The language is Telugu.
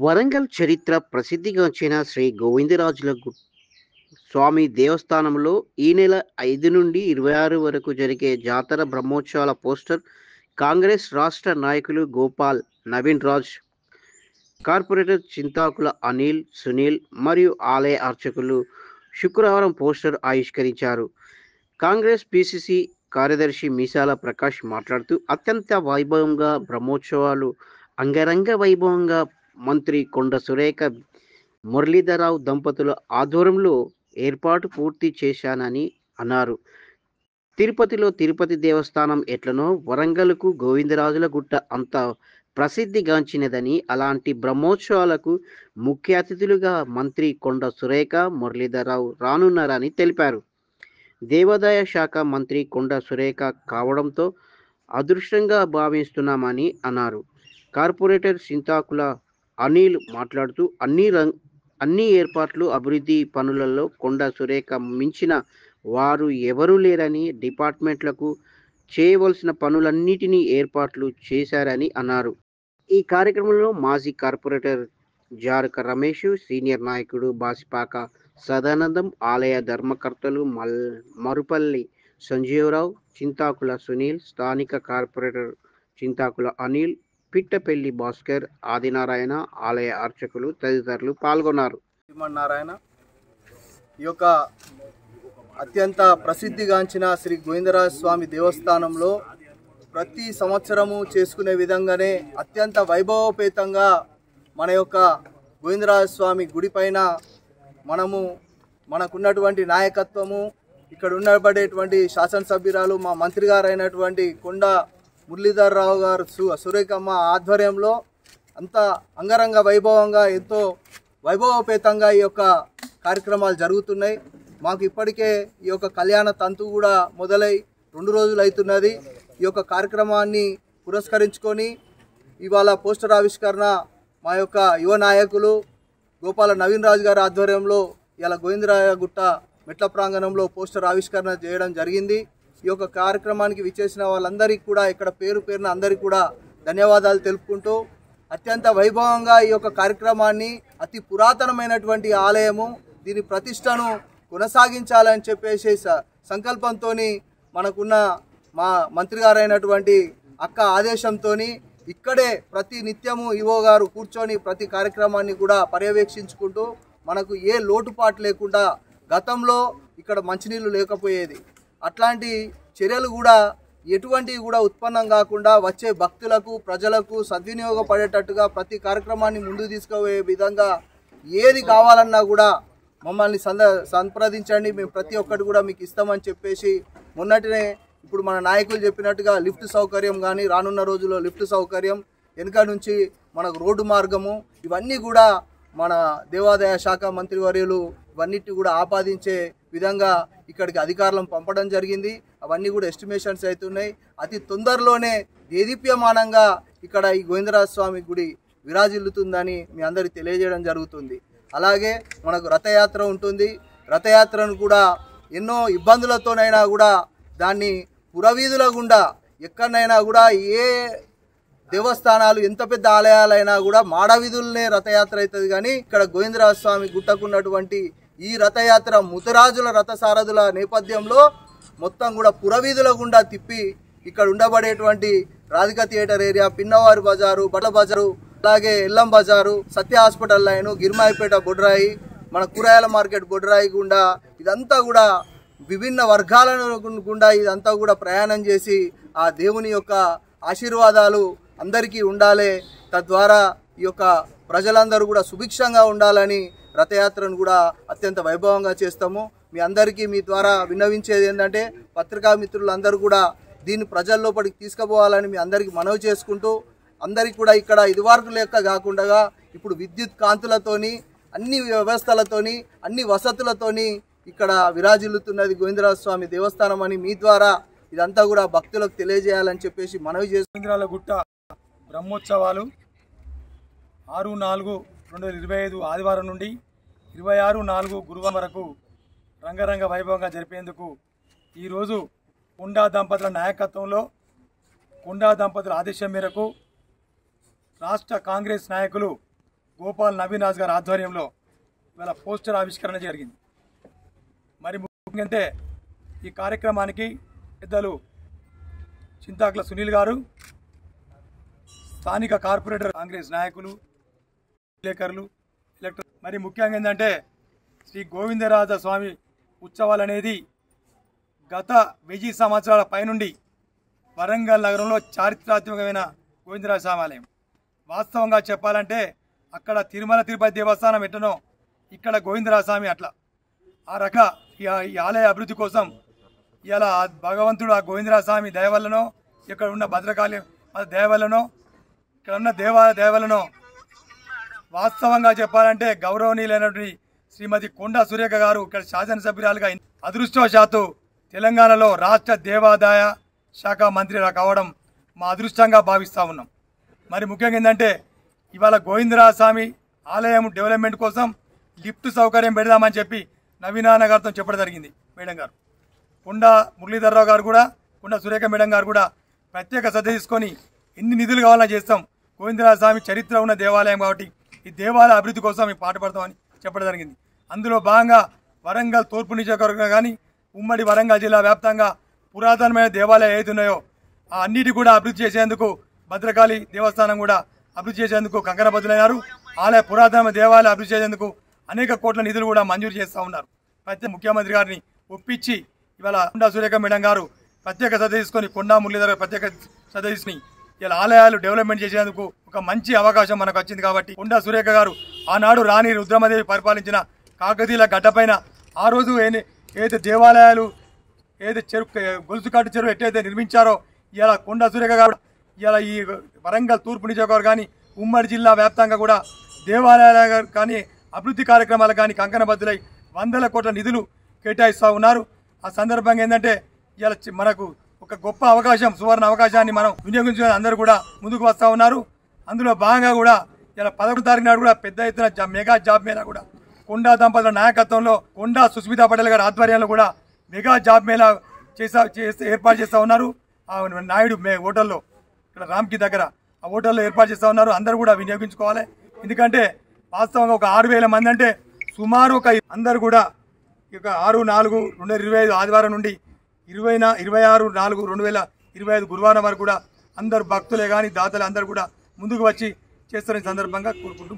వరంగల్ చరిత్ర ప్రసిద్ధిగాంచిన శ్రీ గోవిందరాజుల స్వామి దేవస్థానంలో ఈ నెల 5 నుండి 26 వరకు జరిగే జాతర బ్రహ్మోత్సవాల పోస్టర్ కాంగ్రెస్ రాష్ట్ర నాయకులు గోపాల్, నవీన్ రాజ్, కార్పొరేటర్ చింతాకుల అనిల్, సునీల్ మరియు ఆలయ అర్చకులు శుక్రవారం పోస్టర్ ఆవిష్కరించారు. కాంగ్రెస్ పిసిసి కార్యదర్శి మీసాల ప్రకాష్ మాట్లాడుతూ అత్యంత వైభవంగా బ్రహ్మోత్సవాలు అంగరంగ వైభవంగా మంత్రి కొండ సురేఖ, మురళీధరరావు దంపతుల ఆధ్వర్యంలో ఏర్పాటు పూర్తి చేశానని అన్నారు. తిరుపతిలో తిరుపతి దేవస్థానం ఎట్లనో వరంగల్కు గోవిందరాజుల గుట్ట అంత ప్రసిద్ధిగాంచినదని, అలాంటి బ్రహ్మోత్సవాలకు ముఖ్య అతిథులుగా మంత్రి కొండ సురేఖ, మురళీధరరావు రానున్నారని తెలిపారు. దేవాదాయ శాఖ మంత్రి కొండ సురేఖ కావడంతో అదృష్టంగా భావిస్తున్నామని అన్నారు. కార్పొరేటర్ చింతాకుల అనిల్ మాట్లాడుతూ అన్ని ఏర్పాట్లు, అభివృద్ధి పనులలో కొండ సురేఖ మించిన వారు ఎవరూ లేరని, డిపార్ట్మెంట్లకు చేయవలసిన పనులన్నిటినీ ఏర్పాట్లు చేశారని అన్నారు. ఈ కార్యక్రమంలో మాజీ కార్పొరేటర్ జారక రమేష్, సీనియర్ నాయకుడు బాసిపాక సదానందం, ఆలయ ధర్మకర్తలు మరుపల్లి సంజీవరావు, చింతాకుల సునీల్, స్థానిక కార్పొరేటర్ చింతాకుల అనిల్, పిట్టపెల్లి భాస్కర్, ఆదినారాయణ, ఆలయ అర్చకులు తదితరులు పాల్గొన్నారు. నారాయణ ఈ యొక్క అత్యంత ప్రసిద్ధిగాంచిన శ్రీ గోవిందరాజ స్వామి దేవస్థానంలో ప్రతి సంవత్సరము చేసుకునే విధంగానే అత్యంత వైభవోపేతంగా మన యొక్క గోవిందరాజ స్వామి గుడి పైన మనకున్నటువంటి నాయకత్వము, ఇక్కడ ఉండబడేటువంటి శాసనసభ్యురాలు మా మంత్రి గారు అయినటువంటి కొండ మురళీధరరావు గారు, సురేఖమ్మ ఆధ్వర్యంలో అంత అంగరంగ వైభవంగా ఎంతో వైభవోపేతంగా ఈ యొక్క కార్యక్రమాలు జరుగుతున్నాయి. మాకు ఇప్పటికే ఈ యొక్క కళ్యాణ తంతు కూడా మొదలై 2 రోజులు అవుతున్నది. ఈ యొక్క కార్యక్రమాన్ని పురస్కరించుకొని ఇవాళ పోస్టర్ ఆవిష్కరణ మా యొక్క యువ నాయకులు గోపాల నవీన్ రాజ్ గారి ఆధ్వర్యంలో ఇలా గోవిందరాయ గుట్ట మెట్ల ప్రాంగణంలో పోస్టర్ ఆవిష్కరణ చేయడం జరిగింది. ఈ యొక్క కార్యక్రమానికి విచ్చేసిన వాళ్ళందరికీ కూడా ఇక్కడ పేరు పేరున అందరికీ కూడా ధన్యవాదాలు తెలుపుకుంటూ, అత్యంత వైభవంగా ఈ యొక్క కార్యక్రమాన్ని, అతి పురాతనమైనటువంటి ఆలయము, దీని ప్రతిష్టను కొనసాగించాలని చెప్పేసి సంకల్పంతో మనకున్న మా మంత్రి గారైనటువంటి అక్క ఆదేశంతో ఇక్కడే ప్రతి నిత్యము ఈవో గారు కూర్చొని ప్రతి కార్యక్రమాన్ని కూడా పర్యవేక్షించుకుంటూ మనకు ఏ లోటుపాటు లేకుండా, గతంలో ఇక్కడ మంచినీళ్ళు లేకపోయేది, అట్లాంటి చర్యలు కూడా ఎటువంటివి కూడా ఉత్పన్నం కాకుండా వచ్చే భక్తులకు, ప్రజలకు సద్వినియోగపడేటట్టుగా ప్రతి కార్యక్రమాన్ని ముందుకు తీసుకుపోయే విధంగా ఏది కావాలన్నా కూడా మమ్మల్ని సంప్రదించండి, మేము ప్రతి ఒక్కటి కూడా మీకు ఇస్తామని చెప్పేసి మొన్నటినే ఇప్పుడు మన నాయకులు చెప్పినట్టుగా లిఫ్ట్ సౌకర్యం కానీ, రానున్న రోజుల్లో లిఫ్ట్ సౌకర్యం, వెనుక నుంచి మనకు రోడ్డు మార్గము, ఇవన్నీ కూడా మన దేవాదాయ శాఖ మంత్రివర్యులు ఇవన్నిటి కూడా ఆపాదించే విధంగా ఇక్కడికి అధికారులను పంపడం జరిగింది. అవన్నీ కూడా ఎస్టిమేషన్స్ అవుతున్నాయి. అతి తొందరలోనే దేదీప్యమానంగా ఇక్కడ ఈ గోవిందరాజ స్వామి గుడి విరాజిల్లుతుందని మీ అందరికీ తెలియజేయడం జరుగుతుంది. అలాగే మనకు రథయాత్ర ఉంటుంది. రథయాత్రను కూడా ఎన్నో ఇబ్బందులతోనైనా కూడా దాన్ని పురవీధుల గుండా ఎక్కడైనా కూడా ఏ దేవస్థానాలు ఎంత పెద్ద ఆలయాలైనా కూడా మాడవీధులనే రథయాత్ర అవుతుంది. కానీ ఇక్కడ గోవిందరాజ స్వామి గుట్టకున్నటువంటి ఈ రథయాత్ర ముతరాజుల రథసారథుల నేపథ్యంలో మొత్తం కూడా పురవీధుల గుండా తిప్పి ఇక్కడ ఉండబడేటువంటి రాధిక థియేటర్ ఏరియా, పిన్నవారి బజారు, బట్ల బజారు, అలాగే ఎల్లం బజారు, సత్య హాస్పిటల్ లైన్, గిరిమాయిపేట బొడ్రాయి, మన కూరగాయల మార్కెట్ బొడ్రాయి గుండా ఇదంతా కూడా విభిన్న వర్గాల గుండా ఇదంతా కూడా ప్రయాణం చేసి ఆ దేవుని యొక్క ఆశీర్వాదాలు అందరికీ ఉండాలి, తద్వారా ఈ యొక్క ప్రజలందరూ కూడా సుభిక్షంగా ఉండాలని రథయాత్రను కూడా అత్యంత వైభవంగా చేస్తాము. మీ అందరికీ మీ ద్వారా విన్నవించేది ఏంటంటే, పత్రికా మిత్రులందరూ కూడా దీన్ని ప్రజల్లోపలికి తీసుకుపోవాలని మీ అందరికీ మనవి చేసుకుంటూ, అందరికీ కూడా ఇక్కడ ఇదివరకు లెక్క కాకుండా ఇప్పుడు విద్యుత్ కాంతులతోని, అన్ని వ్యవస్థలతోని, అన్ని వసతులతోని ఇక్కడ విరాజిల్లుతున్నది గోవిందరాజ స్వామి దేవస్థానం అని మీ ద్వారా ఇదంతా కూడా భక్తులకు తెలియజేయాలని చెప్పేసి మనవి చేస్తున్నాం. గోవిందరాజుల గుట్ట బ్రహ్మోత్సవాలు 6/4/2025 ఆదివారం నుండి 26/4 గురువారం వరకు రంగరంగ వైభవంగా జరిపేందుకు ఈరోజు కొండా దంపతుల నాయకత్వంలో, కొండా దంపతుల ఆదేశం మేరకు రాష్ట్ర కాంగ్రెస్ నాయకులు గోపాల్ నవీనాజ్ గారి ఆధ్వర్యంలో ఇవాళ పోస్టర్ ఆవిష్కరణ జరిగింది. మరి ముఖ్యంగా ఈ కార్యక్రమానికి పెద్దలు చింతాకుల సునీల్ గారు, స్థానిక కార్పొరేటర్ కాంగ్రెస్ నాయకులు, విలేకరులు, మరి ముఖ్యంగా ఏంటంటే శ్రీ గోవిందరాజ స్వామి ఉత్సవాలు అనేది గత 1000 సంవత్సరాల పైనుండి వరంగల్ నగరంలో చారిత్రాత్మకమైన గోవిందరాజ స్వామి ఆలయం. వాస్తవంగా చెప్పాలంటే అక్కడ తిరుమల తిరుపతి దేవస్థానం ఎట్లనో ఇక్కడ గోవిందరాజ స్వామి అట్లా. ఆ రక ఈ ఆలయ అభివృద్ధి కోసం ఇలా భగవంతుడు ఆ గోవిందరాజ స్వామి దయ వల్లనో, ఇక్కడ ఉన్న భద్రకాళి దయ వల్లనో, ఇక్కడ ఉన్న దేవాలయ దయ వల్లనో వాస్తవంగా చెప్పాలంటే గౌరవనీయులైనటువంటి శ్రీమతి కొండా సురేఖ గారు ఇక్కడ శాసనసభ్యురాలుగా అదృష్టవశాత్తు తెలంగాణలో రాష్ట్ర దేవాదాయ శాఖ మంత్రి కావడం మా అదృష్టంగా భావిస్తూ ఉన్నాం. మరి ముఖ్యంగా ఏంటంటే ఇవాళ గోవిందరాజ స్వామి ఆలయం డెవలప్మెంట్ కోసం లిఫ్ట్ సౌకర్యం పెడదామని చెప్పి నవీనాన్న గారితో చెప్పడం జరిగింది. మేడం గారు, కొండా మురళీధర్రావు గారు కూడా, కొండా సురేఖ మేడం గారు కూడా ప్రత్యేక శ్రద్ధ తీసుకొని ఎన్ని నిధులు కావాలన్నా చేస్తాం. గోవిందరాజ స్వామి చరిత్ర ఉన్న దేవాలయం కాబట్టి ఈ దేవాలయ అభివృద్ధి కోసం మేము పాటుపడతామని చెప్పడం జరిగింది. అందులో భాగంగా వరంగల్ తూర్పు నియోజకవర్గం కానీ ఉమ్మడి వరంగల్ జిల్లా వ్యాప్తంగా పురాతనమైన దేవాలయాలు ఏదైతున్నాయో ఆ అన్నిటి కూడా అభివృద్ధి చేసేందుకు భద్రకాళి దేవస్థానం కూడా అభివృద్ధి చేసేందుకు కంకణబద్దులయ్యారు. ఆలయ పురాతన దేవాలయ అభివృద్ధి చేసేందుకు అనేక కోట్ల నిధులు కూడా మంజూరు చేస్తూ ఉన్నారు. ప్రత్యేక ముఖ్యమంత్రి గారిని ఒప్పించి ఇవాళ కొండా సురేఖ మేడం గారు ప్రత్యేక శ్రద్ధ తీసుకొని, కొండా మురళీధర్ ప్రత్యేక శ్రద్ధ తీసుకుని ఇలా ఆలయాలు డెవలప్మెంట్ చేసేందుకు ఒక మంచి అవకాశం మనకు వచ్చింది. కాబట్టి కొండా సురేఖ గారు ఆనాడు రాణి రుద్రమదేవి పరిపాలించిన కాకతీయుల గడ్డపైన ఆ రోజు ఏదైతే దేవాలయాలు ఏదైతే గొలుసుకాటు చెరువు ఎట్టయితే నిర్మించారో ఇలా కొండా సురేఖ గారు ఇలా ఈ వరంగల్ తూర్పు నియోజకవర్గాన్ని ఉమ్మడి జిల్లా వ్యాప్తంగా కూడా దేవాలయాలు కానీ అభివృద్ధి కార్యక్రమాలు కానీ కంకణబద్దులై 100 కోట్ల నిధులు కేటాయిస్తూ ఉన్నారు. ఆ సందర్భంగా ఏంటంటే ఇలా మనకు ఒక గొప్ప అవకాశం, సువర్ణ అవకాశాన్ని మనం వినియోగించుకుని అందరూ కూడా ముందుకు వస్తూ ఉన్నారు. అందులో భాగంగా కూడా ఇలా 11వ తారీఖు నాడు కూడా పెద్ద ఎత్తున మెగా జాబ్ మేళా కూడా కొండా దంపతుల నాయకత్వంలో కొండా సుస్మితా పటేల్ గారి ఆధ్వర్యంలో కూడా మెగా జాబ్ మేళా ఏర్పాటు చేస్తూ ఉన్నారు. ఆ నాయుడు హోటల్లో ఇక్కడ రామ్కి దగ్గర ఆ హోటల్లో ఏర్పాటు చేస్తూ ఉన్నారు. అందరూ కూడా వినియోగించుకోవాలి. ఎందుకంటే వాస్తవంగా ఒక 6000 మంది అంటే సుమారు ఒక అందరు కూడా ఇక 6/4/2025 ఆదివారం నుండి 26/4/2025 గురువారం వరకు కూడా అందరు భక్తులే కానీ దాతలు అందరూ కూడా ముందుకు వచ్చి చేస్తున్న సందర్భంగా కోరుకుంటూ